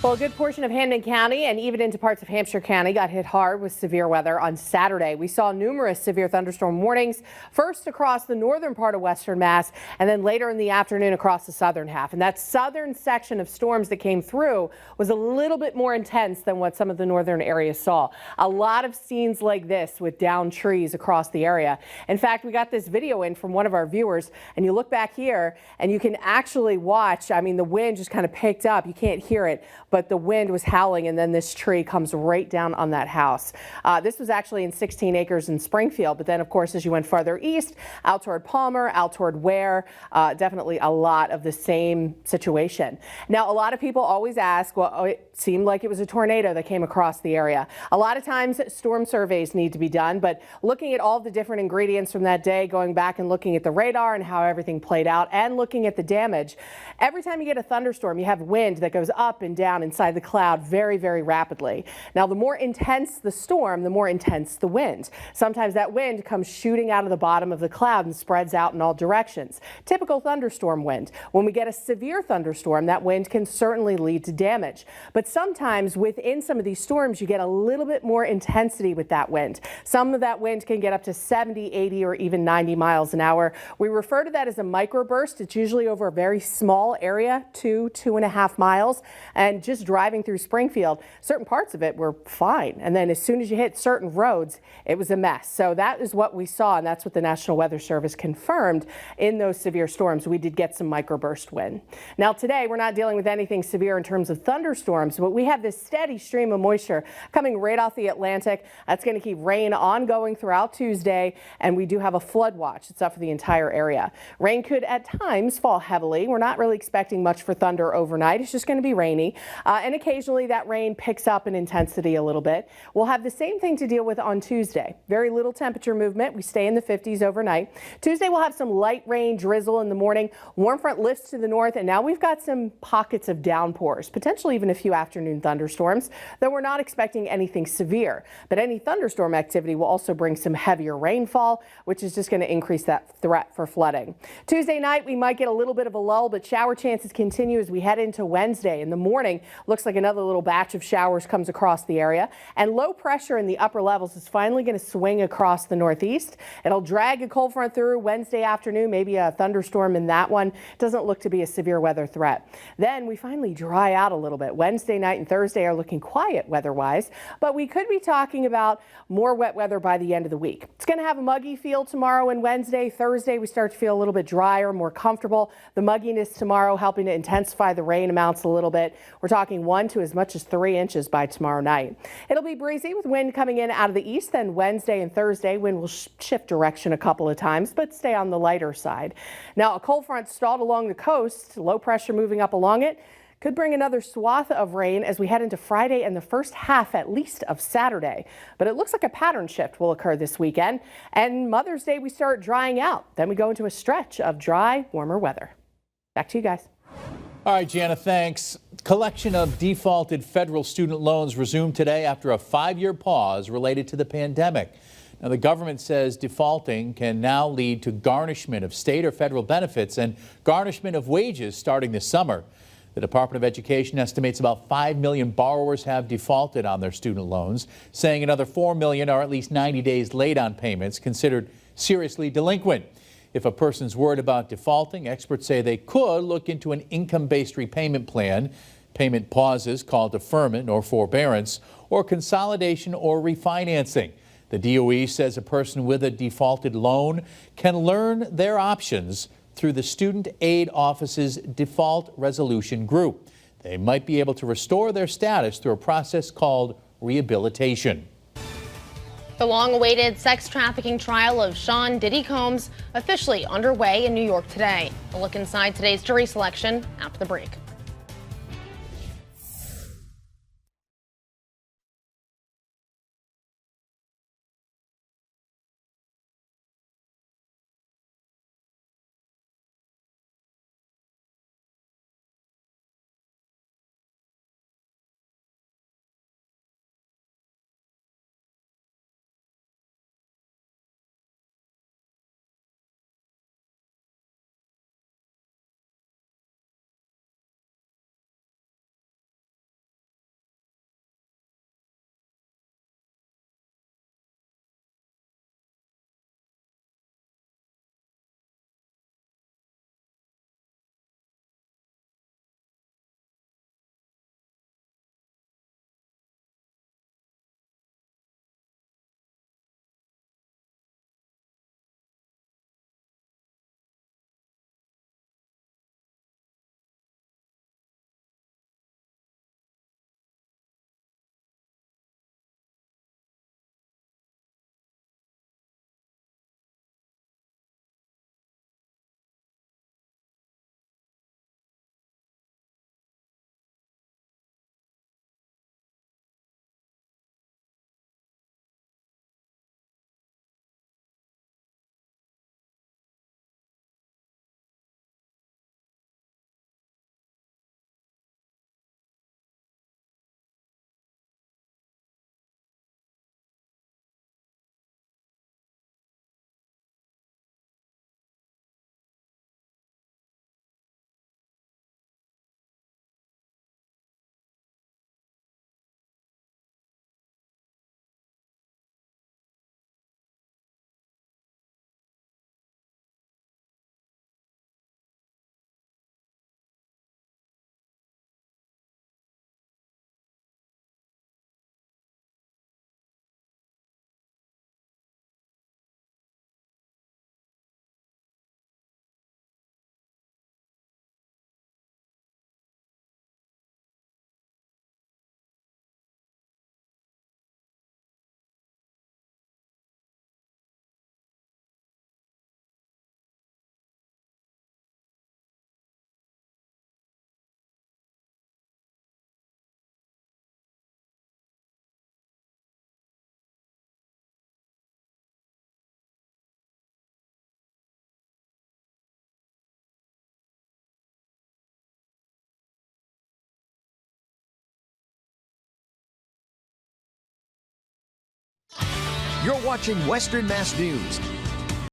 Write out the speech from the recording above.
Well, a good portion of Hamden County and even into parts of Hampshire County got hit hard with severe weather on Saturday. We saw numerous severe thunderstorm warnings, first across the northern part of western Mass and then later in the afternoon across the southern half. And that southern section of storms that came through was a little bit more intense than what some of the northern areas saw. A lot of scenes like this with downed trees across the area. In fact, we got this video in from one of our viewers, and you look back here and you can actually watch. I mean, the wind just kind of picked up. You can't hear it, but the wind was howling, and then this tree comes right down on that house. This was actually in 16 acres in Springfield, but then of course as you went farther east, out toward Palmer, out toward Ware, definitely a lot of the same situation. Now, a lot of people always ask, well, it seemed like it was a tornado that came across the area. A lot of times storm surveys need to be done, but looking at all the different ingredients from that day, going back and looking at the radar and how everything played out and looking at the damage, every time you get a thunderstorm, you have wind that goes up and down inside the cloud very, very rapidly. Now, the more intense the storm, the more intense the wind. Sometimes that wind comes shooting out of the bottom of the cloud and spreads out in all directions. Typical thunderstorm wind. When we get a severe thunderstorm, that wind can certainly lead to damage. But sometimes within some of these storms, you get a little bit more intensity with that wind. Some of that wind can get up to 70, 80, or even 90 miles an hour. We refer to that as a microburst. It's usually over a very small area, 2.5 miles. And just driving through Springfield, certain parts of it were fine. And then as soon as you hit certain roads, it was a mess. So that is what we saw, and that's what the National Weather Service confirmed in those severe storms. We did get some microburst wind. Now today, we're not dealing with anything severe in terms of thunderstorms, but we have this steady stream of moisture coming right off the Atlantic. That's going to keep rain ongoing throughout Tuesday, and we do have a flood watch. It's up for the entire area. Rain could at times fall heavily. We're not really expecting much for thunder overnight. It's just going to be rainy. And occasionally that rain picks up in intensity a little bit. We'll have the same thing to deal with on Tuesday. Very little temperature movement. We stay in the 50s overnight. Tuesday we'll have some light rain, drizzle in the morning. Warm front lifts to the north, and now we've got some pockets of downpours, potentially even a few afternoon thunderstorms, though we're not expecting anything severe. But any thunderstorm activity will also bring some heavier rainfall, which is just going to increase that threat for flooding. Tuesday night we might get a little bit of a lull, but shower chances continue as we head into Wednesday. In the morning, looks like another little batch of showers comes across the area, and low pressure in the upper levels is finally going to swing across the northeast. It'll drag a cold front through Wednesday afternoon, maybe a thunderstorm in that one. Doesn't look to be a severe weather threat. Then we finally dry out a little bit. Wednesday night and Thursday are looking quiet weather-wise, but we could be talking about more wet weather by the end of the week. It's going to have a muggy feel tomorrow and Wednesday. Thursday we start to feel a little bit drier, more comfortable. The mugginess tomorrow helping to intensify the rain amounts a little bit. We're talking 1 to as much as 3 inches by tomorrow night. It'll be breezy with wind coming in out of the east. Then Wednesday and Thursday, wind will shift direction a couple of times, but stay on the lighter side. Now, a cold front stalled along the coast, low pressure moving up along it. Could bring another swath of rain as we head into Friday and the first half at least of Saturday. But it looks like a pattern shift will occur this weekend. And Mother's Day, we start drying out. Then we go into a stretch of dry, warmer weather. Back to you guys. All right, Janna, thanks. Collection of defaulted federal student loans resumed today after a 5-year pause related to the pandemic. Now, the government says defaulting can now lead to garnishment of state or federal benefits and garnishment of wages starting this summer. The Department of Education estimates about 5 million borrowers have defaulted on their student loans, saying another 4 million are at least 90 days late on payments, considered seriously delinquent. If a person's worried about defaulting, experts say they could look into an income-based repayment plan, payment pauses called deferment or forbearance, or consolidation or refinancing. The DOE says a person with a defaulted loan can learn their options through the Student Aid Office's Default Resolution Group. They might be able to restore their status through a process called rehabilitation. The long-awaited sex trafficking trial of Sean Diddy Combs officially underway in New York today. A look inside today's jury selection after the break. You're watching Western Mass News.